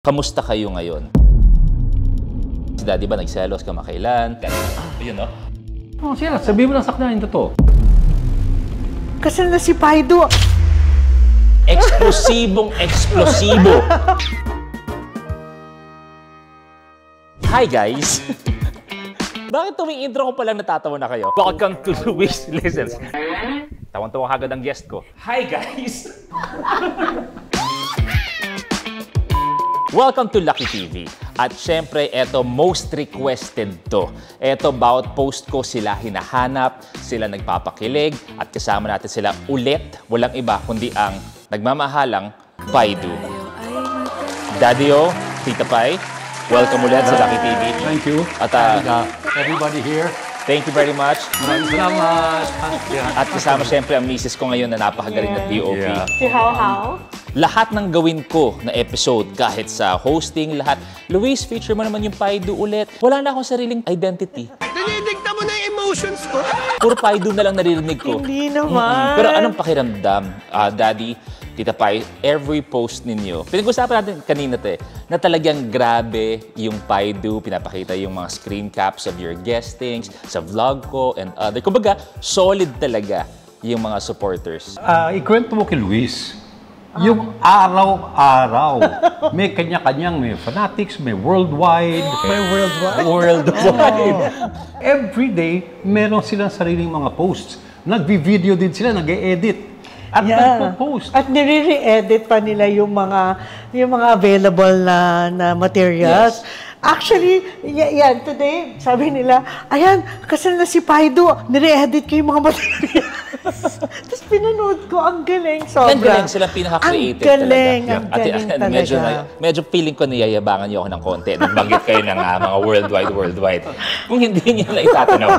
Kamusta kayo ngayon? Si Daddy ba nagselos ka makailan? Ayun, no? Oh, siya, sabihin mo lang sakna yung totoo. Kasal na si Paido. Eksplosibong eksplosibo. Hi, guys! Bakit tuwing intro ko palang natatawa na kayo? Welcome to Luis Listens. Tawang-tawa agad ang guest ko. Hi, guys! Welcome to Lucky TV. At syempre, eto most requested to. Eto bawat post ko sila hinahanap, sila nagpapakilig, at kasama natin sila ulit. Walang iba kundi ang nagmamahalang Paido. Daddy O, Tita Pai, welcome ulit sa Lucky TV. Thank you. At everybody here. thank you very much. Maraming salamat. At kasama syempre ang misis ko ngayon na napakagaling na DOP. Yeah. Si How How. Lahat ng gawin ko na episode, kahit sa hosting, lahat, Luis, feature mo naman yung Paido ulit. Wala na akong sariling identity. Dinidikta mo na yung emotions ko. Puro Paido na lang naririnig ko. Hindi naman. Pero anong pakiramdam, Daddy, Tita Pai, every post ninyo? Pinag-usapan natin kanina na talagang grabe yung Paido, pinapakita yung mga screen caps of your guestings, sa vlog ko and other. Kumbaga, solid talaga yung mga supporters. Ikwento mo kay Luis. Yung araw-araw, may kanya-kanyang, may fanatics, may worldwide. May worldwide. Worldwide. Every day, meron silang sariling mga posts. Nagbi-video din sila, nag-e-edit. At nagpo-post. At nire-edit pa nila yung mga available na materials. Yes. Actually, yan, today, sabi nila, ayan, kasal na si Paido, nire-edit ko yung mga materials. Tapos pinanood ko, ang galing, sobra. Ang galing, sila pinaka-creative talaga. Ang galing talaga. Medyo feeling ko niyayabangan niyo ako ng konti. Nagbanggit kayo ng mga worldwide. Kung hindi niyo na itatanong,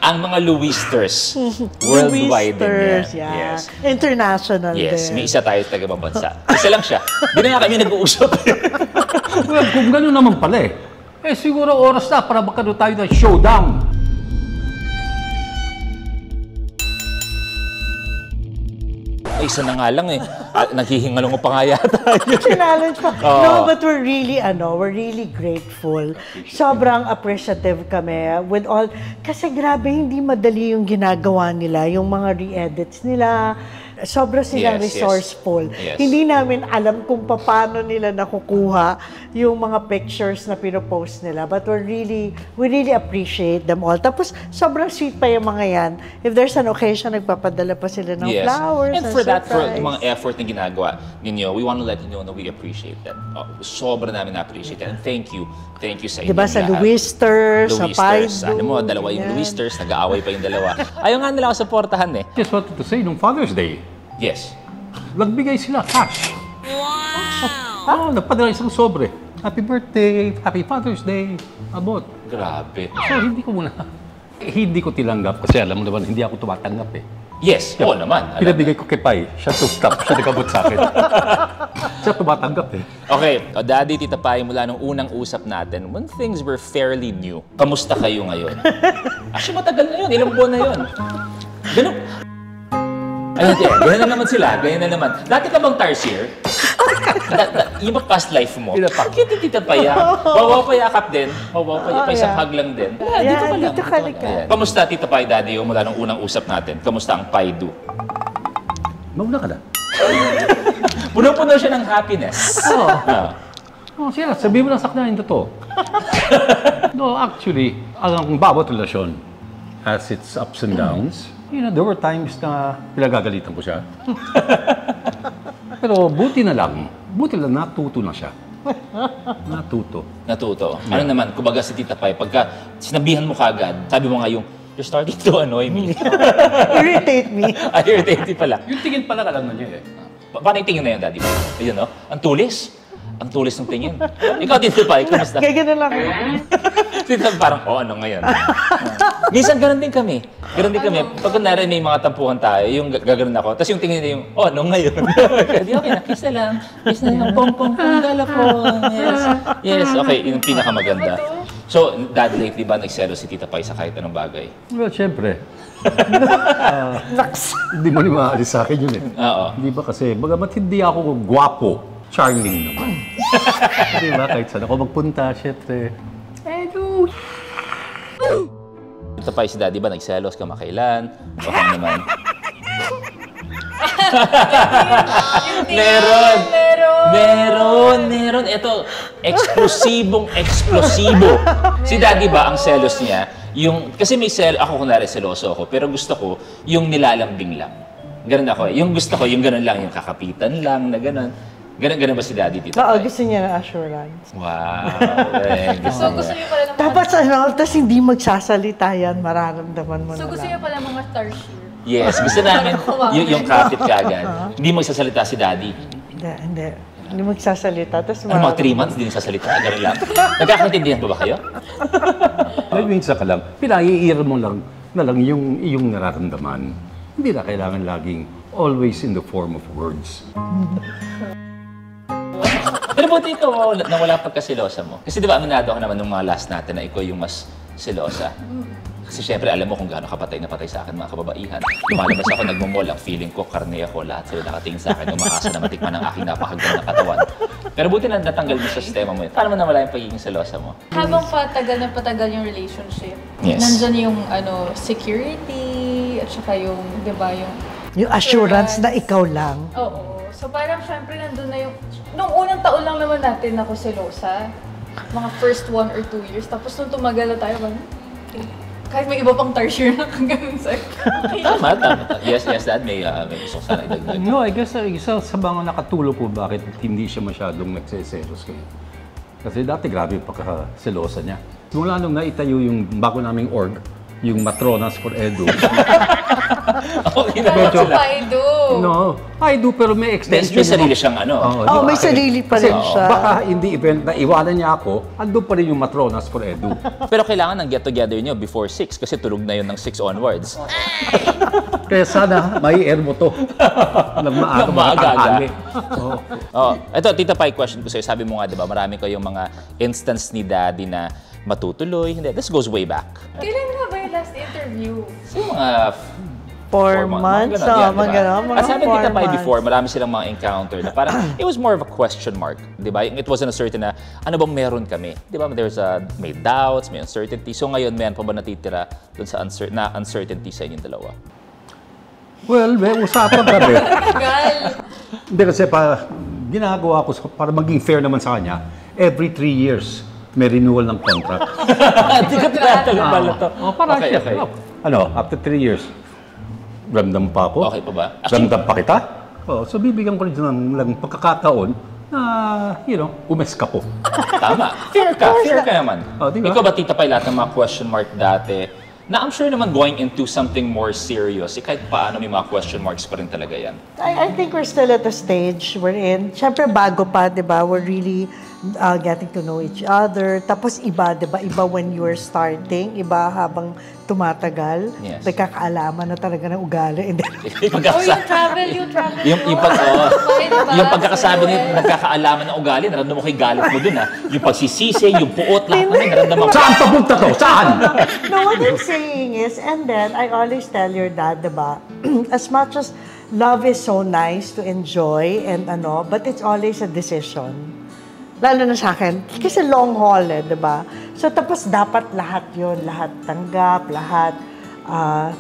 ang mga Luisters, worldwide din yan. Yeah. Yes. International Yes, din. may isa tayo taga-ibang bansa. Isa lang siya. Hindi na nga kami nag-uusap. Well, kung gano'n naman pala siguro oras na para magkaroon tayo ng showdown. Ay, isa na nga lang naghihingalong ko pa nga yata. Challenge pa. No, but we're really grateful. Sobrang appreciative kami with all, kasi grabe, hindi madali yung ginagawa nila, yung mga re-edits nila. Sobra silang resourceful. Yes. Hindi namin alam kung paano nila nakukuha yung mga pictures na pinopost nila. But we really appreciate them all. Tapos, sobrang sweet pa yung mga yan. If there's an occasion, nagpapadala pa sila ng flowers. And for that, for yung mga effort na ginagawa ninyo, we want to let you know na we appreciate that. Sobra namin na-appreciate that. And thank you. Thank you sa inyo. Diba sa Luisters, sa Paido. Ano mo, dalawa yung Luisters, nag-aaway pa yung dalawa. Ayaw nga nila ako supportahan Just wanted to say, nung Father's Day, yes. nagbigay sila cash. Wow! Nagpadala isang sobre. Happy birthday, happy Father's Day, abot. Grabe. So, hindi ko tinanggap kasi alam mo naman, hindi ako tumatanggap Yes, oo naman. Pinabigay ko kay Pai, siya nagabot sa akin. Siya tumatanggap Okay, Daddy, Tita Pai, mula nung unang usap natin, when things were fairly new, kamusta kayo ngayon? Actually, matagal na yun, ilang buwan na yun. Ganun. Ayun, ganyan na naman sila, ganyan na naman. Dati ka bang Tarsier? Yung past life mo? Bakit yung Tita Pai? Wawaw pa yakap din. Wawaw pa isang hug lang din. Dito ka lang. Dito ka lang. Kamusta, Tita Pai, Daddy, mula nung unang usap natin? Kamusta ang Paido? Mauna ka na. Puno-puno siya ng happiness. Oh, siya, sabihin mo lang sakna yung totoo. No, actually, ang bawat relasyon has its ups and downs. There were times na pinagagalitan ko siya. Pero buti na lang natuto na siya. Natuto. Ano naman, kumbaga si Tita Pai, pagka sinabihan mo kagad, sabi mo nga yung, you're starting to annoy me. Irritate me. Irritate pala. Yung tingin pala alam na niya Paano yung tingin na yun, Daddy? Ayun, no? Ang tulis. Ang tulis ng tingin. Ikaw, Tita Pai, kamusta? Gagano lang. Tita, parang, ano ngayon? Minsan, ganun din kami. Pag kunwari may mga tampuhan tayo, yung gaganon ako, tapos yung tingin nila yung, ano ngayon? Di, okay na, kiss na lang. Kiss na lang, pong, gala po. Yes, okay, yung pinakamaganda. So, Dad, lately ba nagselo si Tita Pai sa kahit anong bagay? Well, syempre. Hindi mo ni maalis sa akin yun Oo. Hindi ba kasi, bagamat hindi ako gwapo, charming naman. Di ba? Kahit saan ako magpunta, syempre. Edu! Ito pa si Daddy ba, nagselos ka makailan? O kung naman? Meron. Ito, eksplosibong eksplosibo. Si Daddy ba, ang selos niya, kasi may ako kunwari seloso ako, pero gusto ko yung nilalambing lang. Ganun ako eh. Yung gusto ko, yung ganun lang, yung kakapitan lang, na ganun. Ganun ba si Daddy dito? Oo, gusto niya ng assurance. Wow. So, gusto niyo pala ng mga... Tapos tapos hindi magsasalita yan, mararamdaman mo So, na gusto lang. niyo pala mga tarsier. Yes, gusto namin yung kapit ka agad. Hindi magsasalita si Daddy. Hindi magsasalita. Tapos Ano, mga 3 months, hindi nagsasalita. Ganun lang. Nagkakaintindihan pa ba kayo? May minsan ka lang, pinaiira mo lang na lang yung iyong nararamdaman. Hindi na kailangan laging always in the form of words. Pero buti ito, nawala pagkasilosa mo. Kasi di ba, aminado ako naman nung mga last natin na ikaw yung mas silosa. Kasi syempre, alam mo kung gaano kapatay na patay sa akin mga kababaihan. Lumalabas ako, nagmumol, ang feeling ko, karne ako, lahat sila nakatingin sa akin, umaasa na matikman ang aking napakaganda na katawan. Pero buti na natanggal mo sa sistema mo yun. Paano mo nawala yung pagiging silosa mo? Habang patagal yung relationship, Yes. nandyan yung security, at saka yung, di ba, Yung assurance na ikaw lang. Oo. So parang syempre nandun na yung... Nung unang taon lang naman natin ako selosa. Mga first 1 or 2 years. Tapos nung tumagal na tayo, okay. Kahit may iba pang tarsier na ganun sa'yo. Okay. Tama. Yes, Dad, may gusto ko sana idagdag. No, I guess isa sa mga nakatulong po bakit hindi siya masyadong nagseselos kayo. Kasi dati grabe yung pagkakaselosa niya. Mula nung naitayo yung bago naming org, yung Matronas for Edu. Okay na Pero sila. I do. No, I do pero may extension. May sarili siyang ano. Oh, may sarili pa rin Kasi siya. baka hindi event na iwanan niya ako, ando pa rin yung Matronas for Edu. Pero kailangan ng get-together niyo before 6 kasi tulog na yun ng 6 onwards. Kaya sana may air mo to. Nagmaaga mga Maaga-aga. tanghali. Oh, ito, Tita Pai, question ko sa'yo. Sabi mo nga, di ba, marami kayong mga instance ni Daddy na matutuloy. Hindi, this goes way back. Kailan nga ba yung last interview? So, mga 4 months. mga ganon. At sabi ni Tita Pai 4 before, marami silang mga encounter na parang it was more of a question mark. Di ba? It wasn't a certain na, ano bang meron kami? Di ba? May doubts, may uncertainty. So ngayon, meron pa ba natitira dun sa uncertainty sa inyong dalawa? Well, may usapan kami. Tagal. Hindi kasi ginagawa ko para maging fair naman sa kanya, every 3 years may renewal ng contract. Hindi ka tinatanong pala to. Para Okay, siya. okay. Ano, after 3 years, ramdam pa ako. Okay pa ba? Actually, Ramdam pa kita. So bibigyan ko rin lang pagkakataon na, umes ka po. tama. Fair ka naman. Oh, di ba? Ikaw ba, Tita Pai, lahat ng mga question mark dati, na I'm sure naman going into something more serious, kahit paano may mga question marks pa rin talaga yan. I think we're still at the stage we're in. Siyempre, bago pa, di ba? We're really getting to know each other. Tapos iba, di ba? Iba when you're starting. Iba habang tumatagal. Yes. Nagkakaalaman na talaga ng ugali. And then, Oh, you travel. Yung pagkakasabi niyo, nagkakaalaman ng ugali, naramdaman ko yung galit mo dun, ha? Yung pagsisisi, yung puot, lahat na naramdaman ko. Saan papunta to? Saan? no, what I'm saying is, and then I always tell your dad, diba, as much as love is so nice to enjoy and but it's always a decision. Lalo na sa akin, kasi long haul diba? So tapos dapat lahat yon, lahat tanggap, lahat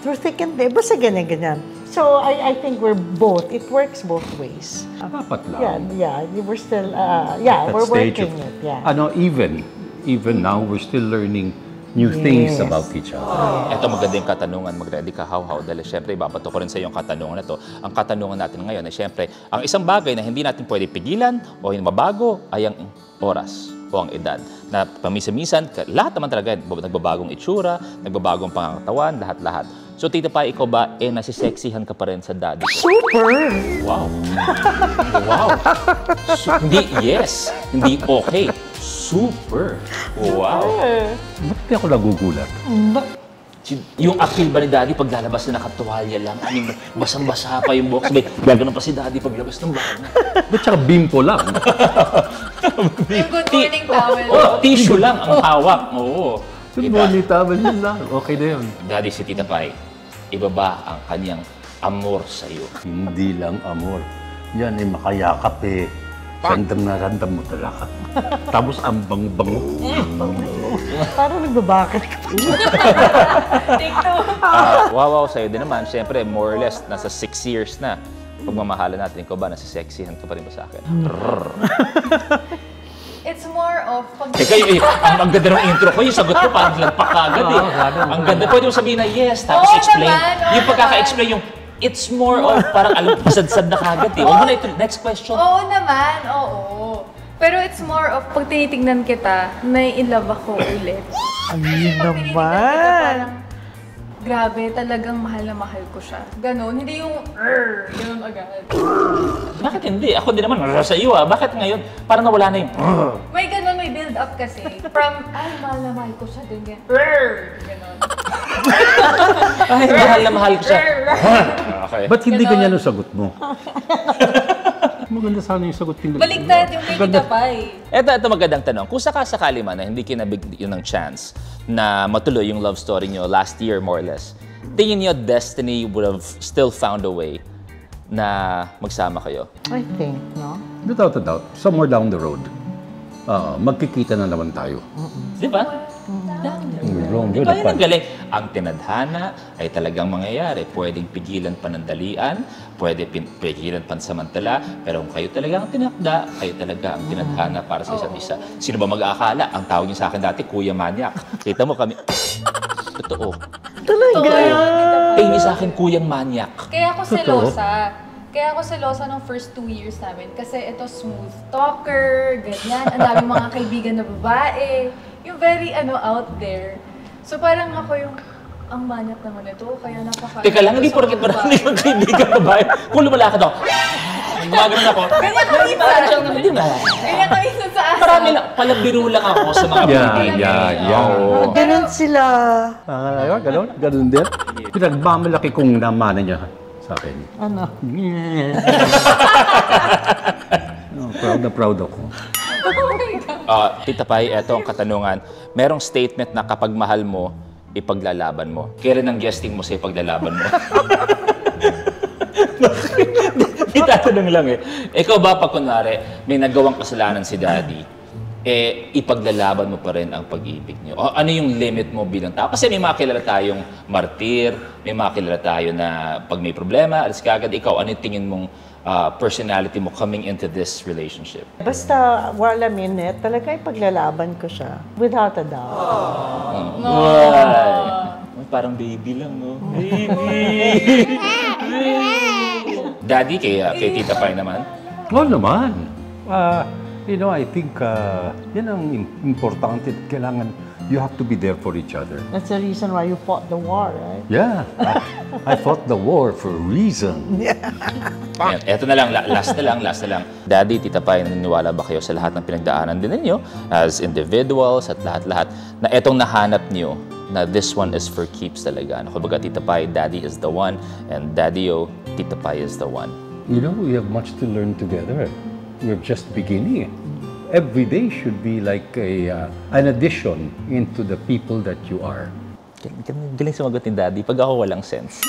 through thick and thin, basta ganyan-ganyan. So I think we're both, it works both ways. Dapat lang. Yeah, we're still, That we're stage working of- it, yeah. Even now, we're still learning new things about each other. Ito maganda yung katanungan, mag-ready ka how dahil syempre ibabato ko rin sa yung katanungan na to. Ang katanungan natin ngayon ay syempre, ang isang bagay na hindi natin pwede pigilan o hindi mabago ay ang oras o ang edad. Na pamisa-misan, lahat naman talaga, nagbabagong itsura, nagbabagong pangangatawan, lahat-lahat. So Tita Pai, ikaw ba, nasisexihan ka pa rin sa daddy ko? Super! Wow. Wow. Hindi okay. Super. Wow. Ba't di ako nagugulat? Yung appeal ba ni Daddy pag lalabas na nakatuwalya lang, basang-basa pa yung box, gagano pa si Daddy paglabas ng bahay. Ba't saka bimpo lang? Yung good morning towel. Tissue lang ang hawak. Oo. Good Diba? morning, tama yun lang. Okay na yun. Daddy, si Tita Pai, iba ba ang kanyang amor sa'yo? Hindi lang amor. Yan ay makayakap eh. Random mo talaga. Tapos ang bango-bango. Parang nagbabakit. Take two. Wow, sa'yo din naman. Siyempre, more or less, nasa 6 years na. Pagmamahalan natin, ikaw ba, nasa sexihan ka pa rin ba sa akin? It's more of pag... Teka, ang ganda ng intro ko, yung sagot ko parang lagpak ka agad eh. Ang ganda, pwede mo sabihin na yes, tapos Oo explain. naman, oo Yung naman. pagkaka-explain yung, it's more of parang alam, pasadsad na kagad eh. Huwag mo na ito, next question. Oo naman, oo. Pero it's more of pag tinitignan kita, nai-inlove ako ulit. Ayun Pag tinitignan kita, naman. parang, grabe, talagang mahal na mahal ko siya. Ganon, hindi yung ganon agad. Bakit hindi? Ako din naman, sa iyo ah. Bakit ngayon? Parang nawala na yung, May ganon, may build up kasi. From, ay, mahal na mahal ko siya din. Ganon. ay, mahal ko siya. Okay. Ba't hindi Ganon. ganyan ang sagot mo? Maganda sana yung sagot. Baliktad yung kay Tita Pai. Ito magandang tanong. Kung sakasakali man na hindi kinabig yun ng chance na matuloy yung love story nyo last year more or less, tingin nyo destiny would have still found a way na magsama kayo? I think, no? Without a doubt, somewhere down the road, magkikita na naman tayo. Di ba? Wrong, Di ba yun ang galing? Ang tinadhana ay talagang mangyayari. Pwedeng pigilan panandalian, pwede pigilan pansamantala, pero kung kayo talaga ang tinakda, kayo talaga ang tinadhana para sa isa't isa. Sino ba mag-aakala? Ang tawag niyo sa akin dati, Kuya Manyak. Kita mo kami, totoo. Talaga? Tingin niyo sa akin, Kuyang Manyak. Kaya ako selosa. Kaya ako selosa ng first 2 years namin. Kasi ito smooth talker, ganyan. Ang daming mga kaibigan na babae. Yung very out there. So parang ako yung, ang manyak naman ito, kaya napaka... Teka lang, hindi porket marami yung kaibigan babae. Kung lumalakad ako, gumagano'n ako. Ganyan kami sa... Hindi na. Ganyan kami sa asa. Marami lang, palabiro lang ako sa mga kaibigan. Oo. Ganun sila. Ganun din. Pinagmamalaki kong namana niya sa akin. Ano? Proud na proud ako. Tita Pai, eto ang katanungan. Merong statement na kapag mahal mo, ipaglalaban mo. Kailan ang guesting mo sa ipaglalaban mo? Itatanong lang eh. Ikaw ba pag kunwari, may nagawang kasalanan si Daddy, ipaglalaban mo pa rin ang pag-ibig niyo? O ano yung limit mo bilang tao? Kasi may mga kilala tayong martir, may mga kilala tayo na pag may problema, alis ka agad. Ikaw, ano yung tingin mong personality mo coming into this relationship? Basta wala minute, talaga ipaglalaban ko siya. Without a doubt. Ay, parang baby lang, no? Baby! Daddy, kay Tita Pai naman? Oo naman. I think yan ang importante. Kailangan, you have to be there for each other. That's the reason why you fought the war, right? Yeah. I fought the war for a reason. Ayan, eto na lang, last na lang. Daddy, Tita Pai, naniniwala ba kayo sa lahat ng pinagdaanan din ninyo as individuals at lahat-lahat na etong nahanap niyo na this one is for keeps talaga? Ano, kumbaga, Tita Pai, Daddy is the one, and Daddy-o, Tita Pai is the one. You know, we have much to learn together. We're just beginning. Every day should be like an addition into the people that you are. Galing sumagot ni Daddy pag ako walang sense.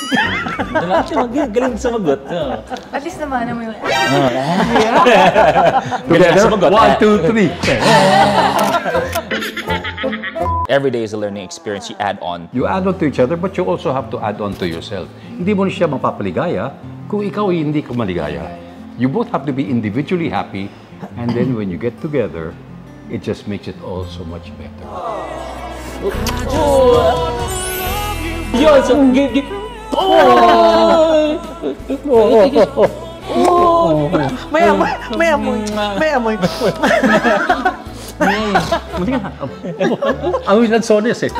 Galing sumagot. No. At least naman mo yung... Together, 1, 2, 3. Every day is a learning experience. You add on. You add on to each other, but you also have to add on to yourself. Hindi mo siya mapapaligaya kung ikaw ay hindi ka maligaya. You both have to be individually happy, and then when you get together, it just makes it all so much better. Yun, so, May amoy. Ang lansones eh.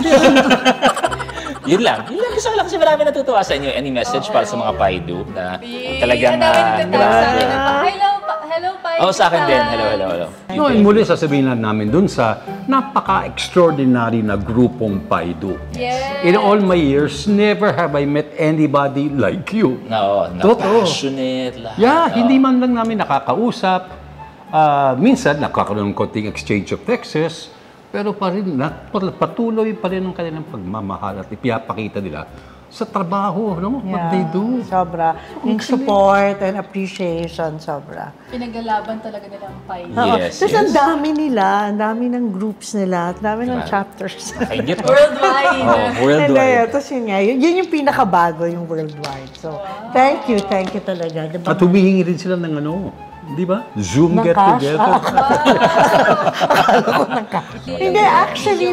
Yun lang. Gusto ko lang kasi marami natutuwa sa inyo. Any message para sa mga Paidu na talagang grabe. Hello, Pai. Oh, sa akin din. Hello. No, muli sasabihin lang namin dun sa napaka-extraordinary na grupong Paidu. Yes. In all my years, never have I met anybody like you. Passionate. Lahat. Yeah, hindi man lang namin nakakausap. Minsan, nakakaroon ng konting exchange of texts, pero patuloy pa rin ang kanilang pagmamahal at ipinapakita nila sa trabaho, no? What they do. Sobra. Yung support and appreciation, sobra. Pinaggalaban talaga nila ang pie. Yes, Tapos yes. ang dami nila, ang dami ng groups nila, ang dami ng Grabe. chapters. Kaingit. Worldwide. Oh, Hindi, worldwide. tapos yun nga, yun yung pinakabago, yung worldwide. So, thank you talaga. Diba? At humihingi rin sila ng ano, di ba? Zoom Ng get cash? together. Hindi, actually,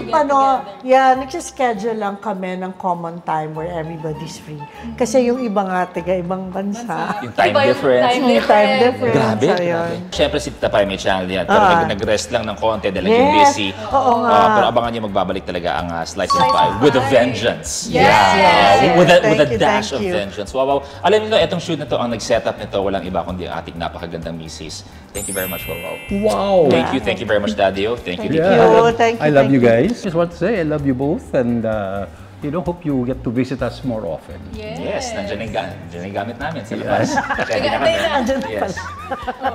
nagsischedule lang kami ng common time where everybody's free. Kasi yung iba nga, ibang bansa. Yung time Iba yung difference. time Yung time difference. Grabe, So, grabe. yun. Siyempre si Tita Pai may channel yan, pero nag-rest lang ng konti dahil naging Yes. busy. Oo nga. Pero abangan niyo magbabalik talaga ang Slice and Pie with a vengeance. Yes. Yes. With a Thank you, dash thank of you. vengeance. Wow, wow. Alam niyo, itong shoot na to, ang nag-setup nito, walang iba kundi ang ating napakagandang misis. Thank you very much, wow, wow. Wow! Thank you very much, Daddy-O. Thank you, Thank Tita. you. Thank you. I love thank you guys. Just want to say, I love you both and hope you get to visit us more often. Yes, nandiyan yung gamit namin sa labas. Ready na kami. Andyan na Yes.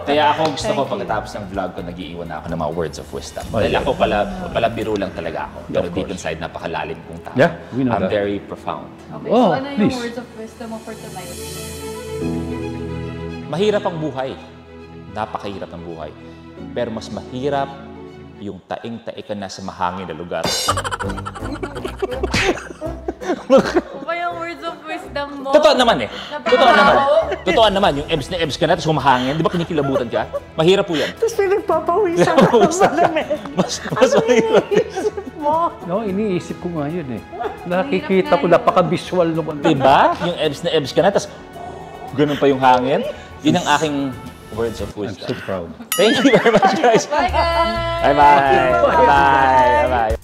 Kaya ako gusto ko pagkatapos ng vlog ko, nag-iiwan na ako ng mga words of wisdom. Dahil yeah. ako pala biro lang talaga ako. Pero of deep course. inside, napakalalim kong tao. Yeah, we know I'm that. very profound. Okay, Oh, so ano yung please. words of wisdom mo for tonight? Mahirap ang buhay. Napakahirap ang buhay. Pero mas mahirap yung taing-tae ka na sa mahangin na lugar. Ano ba yung words of wisdom mo? Totoo naman eh. Totoo naman. Napakabaho. Totoo naman. Yung ebs na ebs ka na, tapos humahangin. Di ba kinikilabutan ka? Mahirap po yan. Tapos pinagpapawisan ka ng malamig. Mas mahirap. Isip mo. No, iniisip ko nga yun eh. Nakikita ko, napaka-visual naman. Diba? Yung ebs na ebs ka na, tapos ganun pa yung hangin. Yun ang aking words of I'm so wisdom. proud. Thank you very much, guys. Bye, guys! Bye-bye. Bye-bye. Bye-bye.